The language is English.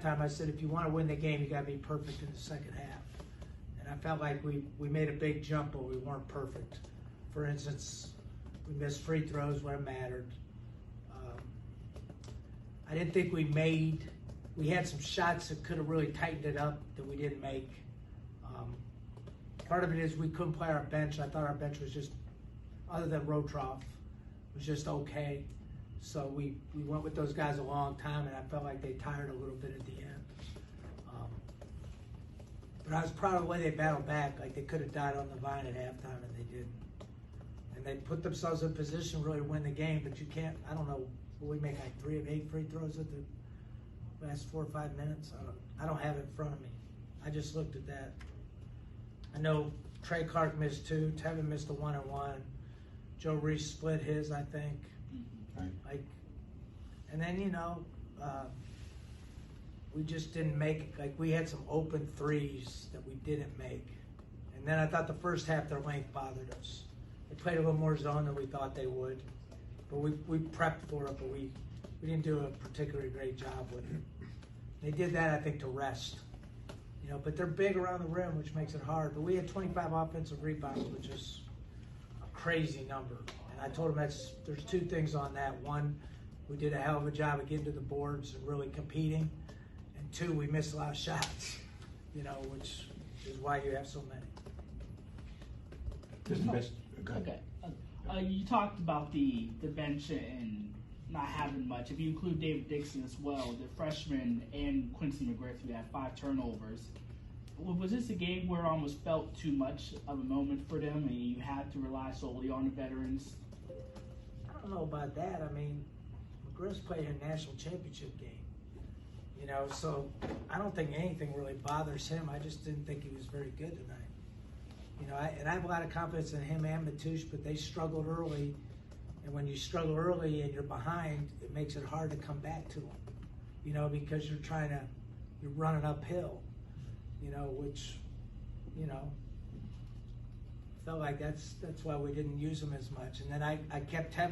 Time I said, if you want to win the game, you got to be perfect in the second half. And I felt like we made a big jump, but we weren't perfect. For instance, we missed free throws when it mattered. I didn't think we had some shots that could have really tightened it up that we didn't make. Part of it is we couldn't play our bench. I thought our bench was just, other than Rotroff, was just okay. So we went with those guys a long time, and I felt like they tired a little bit at the end. But I was proud of the way they battled back. Like, they could have died on the vine at halftime, and they didn't. And they put themselves in position really to win the game, but you can't, I don't know, will we make like 3 of 8 free throws at the last 4 or 5 minutes? I don't have it in front of me. I just looked at that. I know Trey Clark missed 2, Tevin missed a 1-and-1. Joe Reese split his, I think. Right. And then, we just didn't make it. Like, we had some open threes that we didn't make. And then I thought the first half, their length bothered us. They played a little more zone than we thought they would. But we prepped for it, but we didn't do a particularly great job with it. They did that, I think, to rest. But they're big around the rim, which makes it hard. But we had 25 offensive rebounds, which is a crazy number. And I told them there's 2 things on that. 1, we did a hell of a job of getting to the boards and really competing. And 2, we missed a lot of shots, which is why you have so many. Okay. You talked about the bench and not having much. If you include David Dixon as well, the freshman, and Quincy McGriff, who had 5 turnovers, was this a game where it almost felt too much of a moment for them and you had to rely solely on the veterans? I don't know about that. I mean, McGriff's played a national championship game, so I don't think anything really bothers him. I just didn't think he was very good tonight. And I have a lot of confidence in him and Matoush, but they struggled early. And when you struggle early and you're behind, it makes it hard to come back to them, because you're running uphill, which, felt like that's why we didn't use them as much. And then I kept Tevin